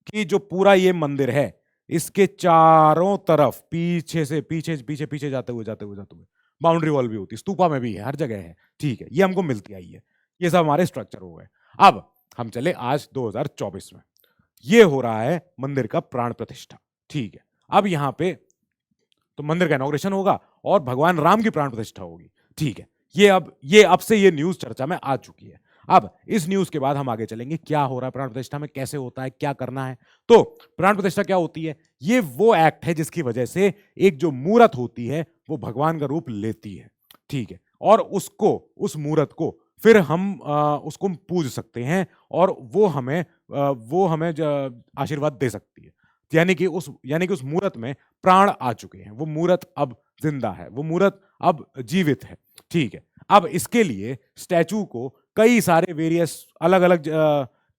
कि जो पूरा ये मंदिर है इसके चारों तरफ पीछे से पीछे पीछे पीछे जाते हुए बाउंड्री वॉल भी होती है, स्तूपा में भी है, हर जगह है, ठीक है। ये हमको मिलती आई है, ये सब हमारे स्ट्रक्चर हो गए। अब हम चले आज 2024 में, ये हो रहा है मंदिर का प्राण प्रतिष्ठा, ठीक है। अब यहां पे तो मंदिर का इनॉग्रेशन होगा और भगवान राम की प्राण प्रतिष्ठा होगी, ठीक है। ये अब से ये न्यूज चर्चा में आ चुकी है। अब इस न्यूज के बाद हम आगे चलेंगे, क्या हो रहा है प्राण प्रतिष्ठा में, कैसे होता है, क्या करना है। तो प्राण प्रतिष्ठा क्या होती है? ये वो एक्ट है जिसकी वजह से एक जो मूर्त होती है वो भगवान का रूप लेती है, ठीक है। और उसको, उस मूर्त को फिर हम उसको पूज सकते हैं, और वो हमें आशीर्वाद दे सकती है। यानी कि उस मूर्त में प्राण आ चुके हैं, वो मूर्त अब जिंदा है, वो मूर्त अब जीवित है, ठीक है। अब इसके लिए स्टैचू को कई सारे वेरियस अलग अलग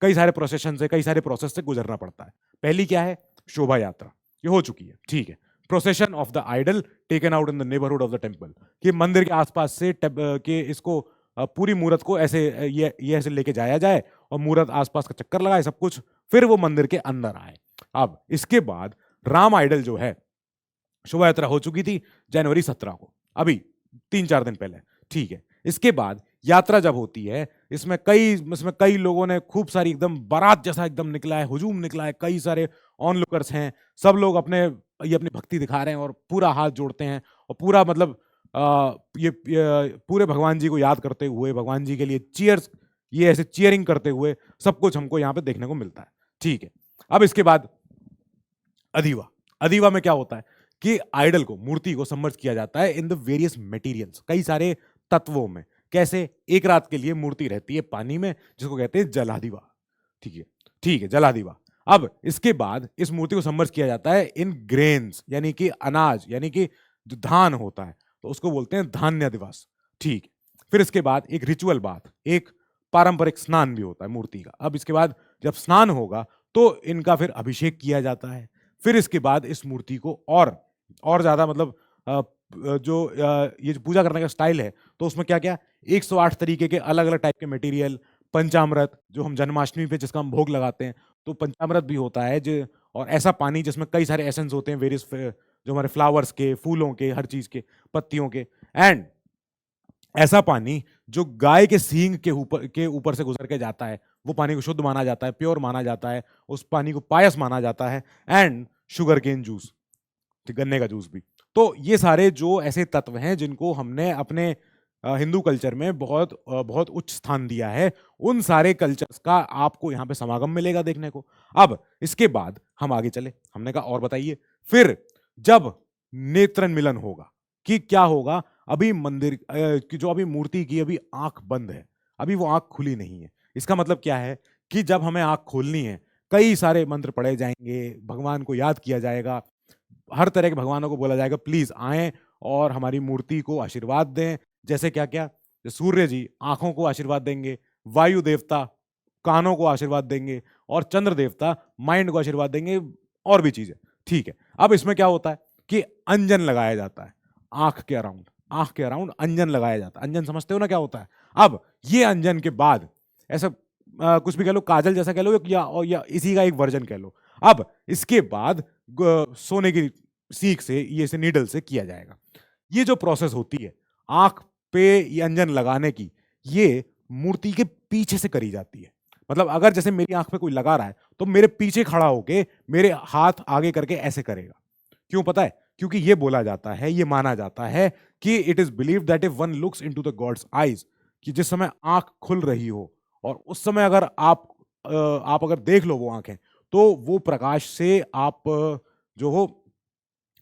कई सारे प्रोसेशन से, कई सारे प्रोसेस से गुजरना पड़ता है। पहली क्या है? शोभा यात्रा, ये हो चुकी है, ठीक है। Procession of the idol taken out in the neighbourhood of the temple, कि मंदिर के आसपास से के इसको पूरी मूर्त को ऐसे ये ऐसे लेके जाया जाए, और मूर्त आसपास का चक्कर लगाए, सब कुछ, फिर वो मंदिर के अंदर आए। अब इसके बाद राम आइडल जो है, शोभा यात्रा हो चुकी थी जनवरी 17 को, अभी 3-4 दिन पहले, ठीक है। इसके बाद यात्रा जब होती है, इसमें कई लोगों ने खूब सारी एकदम बारात जैसा एकदम निकला है, हुजूम निकला है, कई सारे ऑनलुकर्स हैं, सब लोग ये अपनी भक्ति दिखा रहे हैं और पूरा हाथ जोड़ते हैं, और पूरा मतलब ये पूरे भगवान जी को याद करते हुए, भगवान जी के लिए चीयर्स, ये ऐसे चीयरिंग करते हुए सब कुछ हमको यहाँ पे देखने को मिलता है, ठीक है। अब इसके बाद अधिवा, अधिवा में क्या होता है कि आइडल को, मूर्ति को सबमर्ज किया जाता है इन द वेरियस मटेरियल्स, कई सारे तत्वों में। कैसे? एक रात के लिए मूर्ति रहती है पानी में, जिसको कहते हैं जलाधिवा, ठीक है, ठीक है, जलाधिवा। अब इसके बाद इस मूर्ति को सबमर्ज किया जाता है इन ग्रेन्स, यानी कि अनाज, यानी कि जो धान होता है, तो उसको बोलते हैं धान्य दिवस, ठीक। फिर इसके बाद एक रिचुअल बात, एक पारंपरिक स्नान भी होता है मूर्ति का। अब इसके बाद जब स्नान होगा तो इनका फिर अभिषेक किया जाता है। फिर इसके बाद इस मूर्ति को और ज्यादा मतलब ये जो पूजा करने का स्टाइल है, तो उसमें क्या क्या, 108 तरीके के अलग अलग टाइप के मटेरियल, पंचामृत जो हम जन्माष्टमी पे जिसका हम भोग लगाते हैं, तो पंचामृत भी होता है और ऐसा पानी जिसमें कई सारे एसेंस होते हैं वेरियस जो हमारे फ्लावर्स के, फूलों के, हर चीज के, पत्तियों के। एंड ऐसा पानी जो गाय के सींग के ऊपर से गुजर के जाता है, वो पानी को शुद्ध माना जाता है, प्योर माना जाता है, उस पानी को पायस माना जाता है। एंड शुगर केन जूस, गन्ने का जूस भी। तो ये सारे जो ऐसे तत्व हैं जिनको हमने अपने हिंदू कल्चर में बहुत उच्च स्थान दिया है, उन सारे कल्चर्स का आपको यहाँ पे समागम मिलेगा देखने को। अब इसके बाद हम आगे चले, हमने कहा और बताइए, फिर जब नेत्रन मिलन होगा कि क्या होगा, अभी मंदिर की जो अभी मूर्ति की अभी आंख बंद है, अभी वो आंख खुली नहीं है। इसका मतलब क्या है कि जब हमें आंख खोलनी है, कई सारे मंत्र पढ़े जाएंगे, भगवान को याद किया जाएगा, हर तरह के भगवानों को बोला जाएगा प्लीज आएं और हमारी मूर्ति को आशीर्वाद दें। जैसे क्या क्या, सूर्य जी आंखों को आशीर्वाद देंगे, वायु देवता कानों को आशीर्वाद देंगे, और चंद्र देवता माइंड को आशीर्वाद देंगे, और भी चीजें। ठीक है, अब इसमें क्या होता है कि अंजन लगाया जाता है आंख के अराउंड अंजन लगाया जाता है। अंजन समझते हो ना क्या होता है? अब ये अंजन के बाद ऐसा कुछ भी कह लो, काजल जैसा कह लो, या इसी का एक वर्जन कह लो। अब इसके बाद सोने की सीख से, ये से नीडल से किया जाएगा। ये जो प्रोसेस होती है आंख पे ये अंजन लगाने की, ये मूर्ति के पीछे से करी जाती है। मतलब अगर जैसे मेरी आंख पे कोई लगा रहा है तो मेरे पीछे खड़ा होके मेरे हाथ आगे करके ऐसे करेगा। क्यों पता है? क्योंकि ये बोला जाता है, ये माना जाता है कि it is believe that if one looks into the gods eyes, कि जिस समय आंख खुल रही हो और उस समय अगर आप अगर देख लो वो आंखें, तो वो प्रकाश से आप जो हो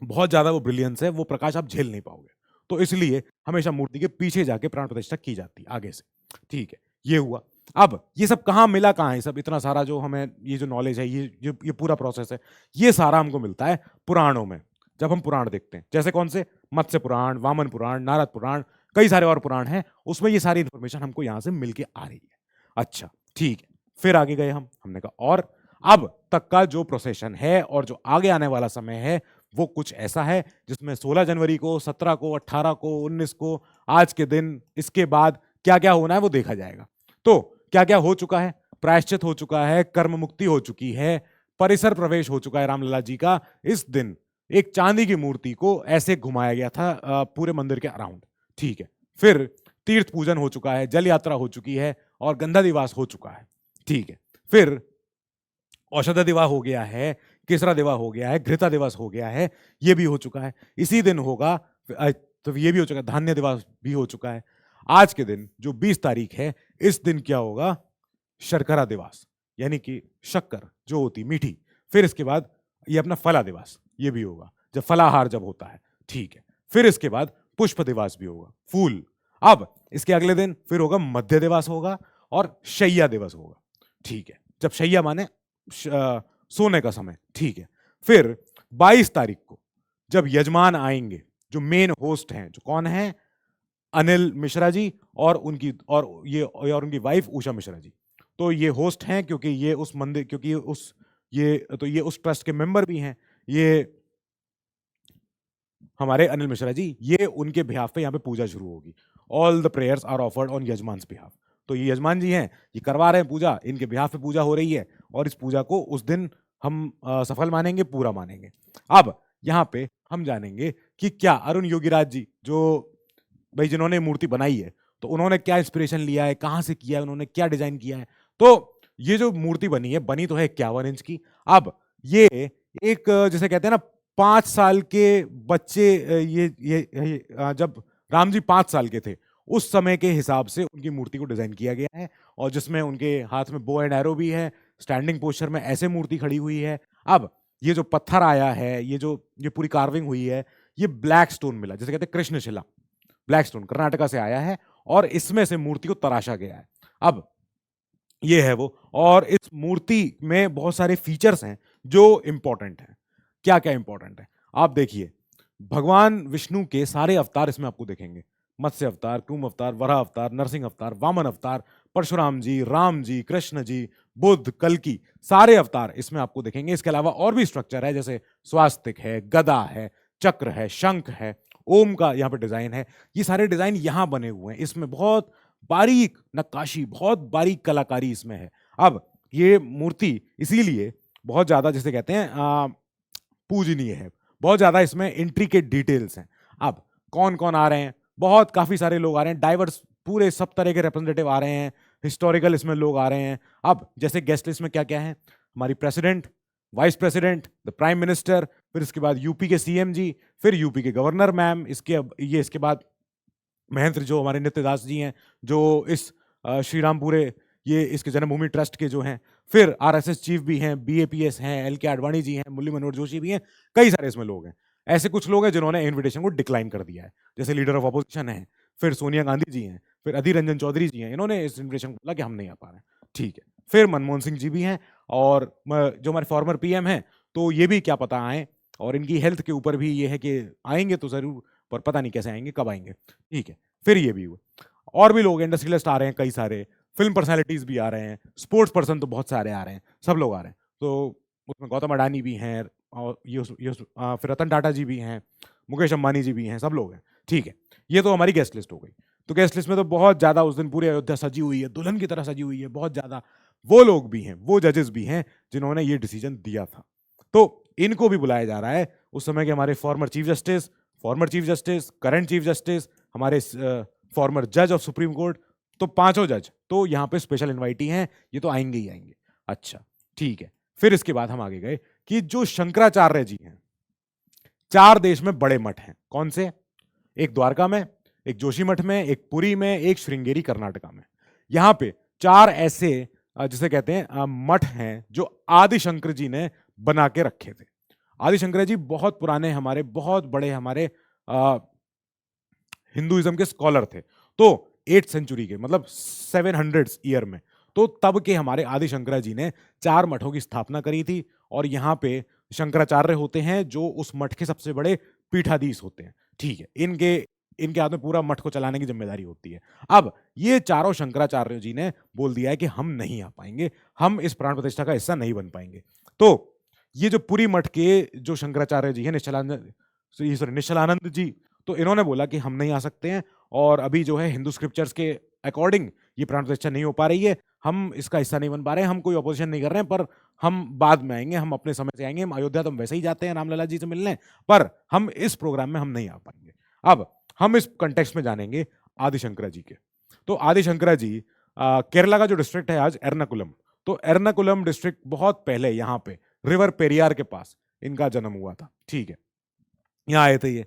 बहुत ज्यादा वो ब्रिलियंस है, वो प्रकाश आप झेल नहीं पाओगे। तो इसलिए हमेशा मूर्ति के पीछे जाके प्राण प्रतिष्ठा की जाती है आगे से। ठीक है, ये हुआ। अब ये सब कहाँ मिला, कहाँ है सब इतना सारा जो हमें ये जो नॉलेज है, ये पूरा प्रोसेस है, ये सारा हमको मिलता है पुराणों में। जब हम पुराण देखते हैं, जैसे कौन से, मत्स्य पुराण, वामन पुराण, नारद पुराण, कई सारे और पुराण हैं, उसमें ये सारी इंफॉर्मेशन हमको यहां से मिलके आ रही है। अच्छा ठीक है, फिर आगे गए हमने कहा और अब तक का जो प्रोसेशन है और जो आगे आने वाला समय है वो कुछ ऐसा है जिसमें 16 जनवरी को, 17 को, 18 को, 19 को, आज के दिन, इसके बाद क्या क्या होना है वो देखा जाएगा। तो क्या क्या हो चुका है? प्रायश्चित हो चुका है, कर्म मुक्ति हो चुकी है, परिसर प्रवेश हो चुका है रामलला जी का। इस दिन एक चांदी की मूर्ति को ऐसे घुमाया गया था पूरे मंदिर के अराउंड। ठीक है, फिर तीर्थ पूजन हो चुका है, जल यात्रा हो चुकी है और गंधा दिवास हो चुका है। ठीक है, फिर औषध दिवस हो गया है, केसरा दिवस हो गया है, घृता दिवस हो गया है, ये भी हो चुका है। इसी दिन होगा तो ये भी हो चुका है, धान्य दिवस भी हो चुका है। आज के दिन जो 20 तारीख है, इस दिन क्या होगा? शर्करा दिवस, यानी कि शक्कर जो होती मीठी। फिर इसके बाद ये अपना फला दिवस, ये भी होगा जब फलाहार जब होता है। ठीक है, फिर इसके बाद पुष्प दिवस भी होगा, फूल। अब इसके अगले दिन फिर होगा मध्य दिवस होगा और शैया दिवस होगा। ठीक है, जब शैया माने सोने का समय। ठीक है, फिर 22 तारीख को जब यजमान आएंगे, जो मेन होस्ट हैं, जो कौन है? अनिल मिश्रा जी और उनकी वाइफ उषा मिश्रा जी। तो ये होस्ट हैं क्योंकि ये उस मंदिर, क्योंकि ये उस ट्रस्ट के मेंबर भी हैं। ये हमारे अनिल मिश्रा जी, ये उनके बिहाफ पे यहाँ पे पूजा शुरू होगी। All the prayers are offered on yajman's behalf. तो ये यजमान जी हैं, ये करवा रहे हैं पूजा, इनके बिहाफ पे पूजा हो रही है और इस पूजा को उस दिन हम सफल मानेंगे, पूरा मानेंगे। अब यहाँ पे हम जानेंगे कि क्या अरुण योगीराज जी, जो भाई जिन्होंने मूर्ति बनाई है, तो उन्होंने क्या इंस्पिरेशन लिया है, कहाँ से किया है, उन्होंने क्या डिजाइन किया है। तो ये जो मूर्ति बनी है, बनी तो है 51 इंच की। अब ये एक जैसे कहते हैं ना 5 साल के बच्चे, जब राम जी 5 साल के थे उस समय के हिसाब से उनकी मूर्ति को डिजाइन किया गया है, और जिसमें उनके हाथ में बो एंड एरो भी है, स्टैंडिंग पोस्चर में ऐसे मूर्ति खड़ी हुई है। अब ये जो पत्थर आया है, ये पूरी कार्विंग हुई है, ये ब्लैक स्टोन मिला, जैसे कहते हैं कृष्णशिला, ब्लैक स्टोन कर्नाटका से आया है और इसमें से मूर्ति को तराशा गया है। अब ये है वो, और इस मूर्ति में बहुत सारे फीचर्स हैं जो इंपॉर्टेंट हैं। क्या क्या इंपॉर्टेंट है आप देखिए, भगवान विष्णु के सारे अवतार इसमें आपको देखेंगे। मत्स्य अवतार, कूर्म अवतार, वराह अवतार, नरसिंह अवतार, वामन अवतार, परशुराम जी, राम जी, कृष्ण जी, बुद्ध, कल्कि, सारे अवतार इसमें आपको देखेंगे। इसके अलावा और भी स्ट्रक्चर है, जैसे स्वास्तिक है, गदा है, चक्र है, शंख है, ओम का यहाँ पे डिजाइन है, ये सारे डिजाइन यहाँ बने हुए हैं, इसमें बहुत बारीक नक्काशी, बहुत बारीक कलाकारी इसमें है। अब ये मूर्ति इसीलिए बहुत ज्यादा जिसे कहते हैं पूजनीय है, बहुत ज्यादा इसमें इंट्रिकेट डिटेल्स हैं। अब कौन कौन आ रहे हैं, बहुत काफी सारे लोग आ रहे हैं, डाइवर्स पूरे सब तरह के रिप्रेजेंटेटिव आ रहे हैं, हिस्टोरिकल इसमें लोग आ रहे हैं। अब जैसे गेस्ट लिस्ट में क्या क्या है, हमारी president, vice president, the prime minister, फिर इसके बाद यूपी के सीएम जी, फिर यूपी के गवर्नर मैम, इसके बाद महेंद्र जो हमारे नित्य दास जी हैं, जो इस श्री रामपुरे ये इसके जन्मभूमि ट्रस्ट के जो हैं, फिर आरएसएस चीफ भी हैं, बीएपीएस हैं, एलके आडवाणी जी हैं, मुरली मनोहर जोशी भी हैं, कई सारे इसमें लोग हैं। ऐसे कुछ लोग हैं जिन्होंने इनविटेशन को डिक्लाइन कर दिया है, जैसे लीडर ऑफ अपोजिशन है, फिर सोनिया गांधी जी हैं, फिर अधीर रंजन चौधरी जी हैं, इन्होंने इस इन्विटेशन को बोला कि हम नहीं आ पा रहे हैं, ठीक है। फिर मनमोहन सिंह जी भी हैं, और जो हमारे फॉर्मर पीएम हैं, तो ये भी क्या पता आए, और इनकी हेल्थ के ऊपर भी ये है कि आएंगे तो जरूर, पर पता नहीं कैसे आएंगे, कब आएंगे, ठीक है। फिर ये भी हुआ, और भी लोग इंडस्ट्रियलिस्ट आ रहे हैं कई सारे, फिल्म पर्सनालिटीज भी आ रहे हैं, स्पोर्ट्स पर्सन तो बहुत सारे आ रहे हैं, सब लोग आ रहे हैं। तो उसमें गौतम अडानी भी हैं, और फिर रतन टाटा जी भी हैं, मुकेश अंबानी जी भी हैं, सब लोग हैं, ठीक है। ये तो हमारी गेस्ट लिस्ट हो गई। तो गेस्ट लिस्ट में तो बहुत ज्यादा उस दिन पूरी अयोध्या सजी हुई है, दुल्हन की तरह सजी हुई है, बहुत ज्यादा। वो लोग भी हैं, वो जजेस भी हैं जिन्होंने ये डिसीजन दिया था, तो इनको भी बुलाया जा रहा है। उस समय के हमारे former chief justice, current chief justice, हमारे फॉर्मर जज ऑफ सुप्रीम कोर्ट, तो पांचों जज तो यहाँ पे स्पेशल इनवाइटी हैं, ये तो आएंगे ही आएंगे। अच्छा, ठीक है। फिर इसके बाद हम आगे गए कि जो शंकराचार्य जी हैं, 4 देश में बड़े मठ हैं, कौन से? एक द्वारका में, एक जोशीमठ में, एक पुरी में, एक श्रृंगेरी कर्नाटका में। यहां पे 4 ऐसे जिसे कहते हैं मठ हैं जो आदि शंकर जी ने बना के रखे थे। आदि शंकर जी बहुत पुराने हमारे, बहुत बड़े हमारे हिंदुइज्म के स्कॉलर थे, तो 8th सेंचुरी के, मतलब 700 ईयर में, तो तब के हमारे आदि शंकरा जी ने 4 मठों की स्थापना करी थी। और यहाँ पे शंकराचार्य होते हैं जो उस मठ के सबसे बड़े पीठाधीश होते हैं, ठीक है। इनके इनके हाथ में पूरा मठ को चलाने की जिम्मेदारी होती है। अब ये चारों शंकराचार्य जी ने बोल दिया है कि हम नहीं आ पाएंगे, हम इस प्राण प्रतिष्ठा का हिस्सा नहीं बन पाएंगे। तो ये जो पुरी मठ के जो शंकराचार्य जी हैं, निश्चलानंद जी, तो इन्होंने बोला कि हम नहीं आ सकते हैं, और अभी जो है हिंदू स्क्रिप्चर्स के अकॉर्डिंग ये प्राण प्रतिष्ठा नहीं हो पा रही है, हम इसका हिस्सा नहीं बन पा रहे हैं, हम कोई अपोजिशन नहीं कर रहे हैं, पर हम बाद में आएंगे, हम अपने समय से आएंगे, हम अयोध्या तो हम वैसे ही जाते हैं रामलला जी से मिलने, पर हम इस प्रोग्राम में हम नहीं आ पाएंगे। अब हम इस कंटेक्स्ट में जानेंगे आदि शंकरा जी के। तो आदि शंकरा जी केरला का जो डिस्ट्रिक्ट है आज एर्नाकुलम, तो एर्नाकुलम डिस्ट्रिक्ट बहुत पहले यहाँ पे रिवर पेरियार के पास इनका जन्म हुआ था, ठीक है। यहाँ आए थे ये।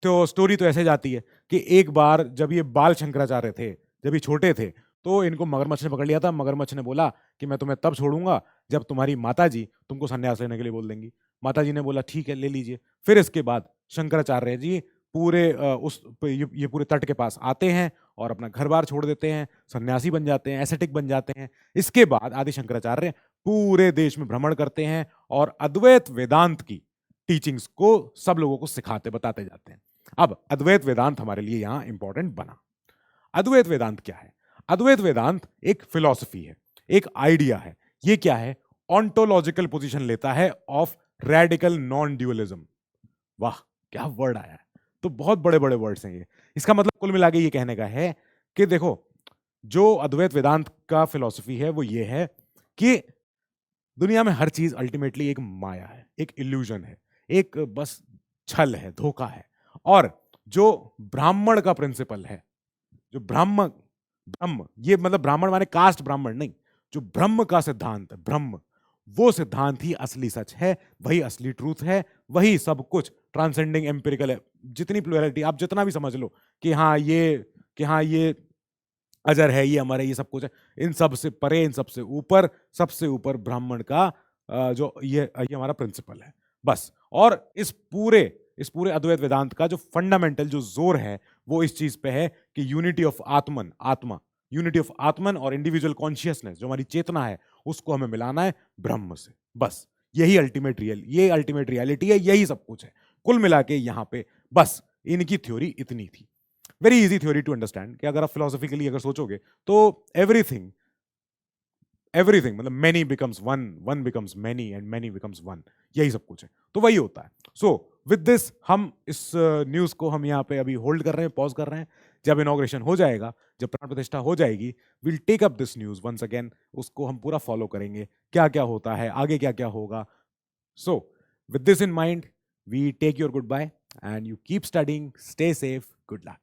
तो स्टोरी तो ऐसे जाती है कि एक बार जब ये बाल शंकराचार्य थे, जब ये छोटे थे, तो इनको मगरमच्छ ने पकड़ लिया था। मगरमच्छ ने बोला कि मैं तुम्हें तब छोड़ूंगा जब तुम्हारी माता जी तुमको संन्यास लेने के लिए बोल देंगी। माता जी ने बोला ठीक है, ले लीजिए। फिर इसके बाद शंकराचार्य जी पूरे ये पूरे तट के पास आते हैं और अपना घर बार छोड़ देते हैं, सन्यासी बन जाते हैं, एसेटिक बन जाते हैं। इसके बाद आदि शंकराचार्य पूरे देश में भ्रमण करते हैं और अद्वैत वेदांत की टीचिंग्स को सब लोगों को सिखाते बताते जाते हैं। अब अद्वैत वेदांत हमारे लिए यहां इंपॉर्टेंट बना। अद्वैत वेदांत क्या है? अद्वैत वेदांत एक फिलॉसफी है, एक आइडिया है। ये क्या है? ऑन्टोलॉजिकल पोजीशन लेता है ऑफ रेडिकल नॉन ड्यूअलिज्म। वाह, क्या वर्ड आया है! तो बहुत बड़े बड़े वर्ड्स हैं ये। इसका मतलब कुल मिला के ये कहने का है कि देखो, जो अद्वैत वेदांत का फिलॉसफी है वो ये है कि दुनिया में हर चीज अल्टीमेटली एक माया है, एक इल्यूजन है, एक बस छल है, धोखा है। और जो ब्राह्मण का प्रिंसिपल है, जो ब्रह्म ये मतलब ब्राह्मण माने कास्ट ब्राह्मण नहीं, जो ब्रह्म का सिद्धांत है, ब्रह्म, वो सिद्धांत ही असली सच है, वही असली ट्रूथ है, वही सब कुछ ट्रांसेंडिंग एम्पिरिकल है। जितनी प्लुरलिटी आप जितना भी समझ लो कि हाँ ये अजर है, ये अमर है, ये सब कुछ है, इन सब से परे, इन सबसे ऊपर ब्राह्मण का जो ये हमारा प्रिंसिपल है, बस। और इस पूरे अद्वैत वेदांत का जो फंडामेंटल जो जोर है वो इस चीज पे है कि यूनिटी ऑफ यूनिटी ऑफ आत्मन और इंडिविजुअल कॉन्शियसनेस, जो हमारी चेतना है, उसको हमें मिलाना है ब्रह्म से, बस। यही अल्टीमेट रियलिटी है, यही सब कुछ है। कुल मिला के यहाँ पे बस इनकी थ्योरी इतनी थी। Very easy theory to understand कि अगर आप फिलोसॉफिकली अगर सोचोगे तो एवरीथिंग मतलब many becomes one, one becomes many and many becomes one, यही सब कुछ है। तो वही होता है। सो विद दिस हम इस न्यूज को हम यहाँ पे अभी होल्ड कर रहे हैं, पॉज कर रहे हैं. जब इनॉग्रेशन हो जाएगा, जब प्राण प्रतिष्ठा हो जाएगी, will take up this news once again. उसको हम पूरा फॉलो करेंगे, क्या क्या होता है आगे, क्या क्या होगा. So with this in mind, we take your goodbye and you keep studying, stay safe, good luck.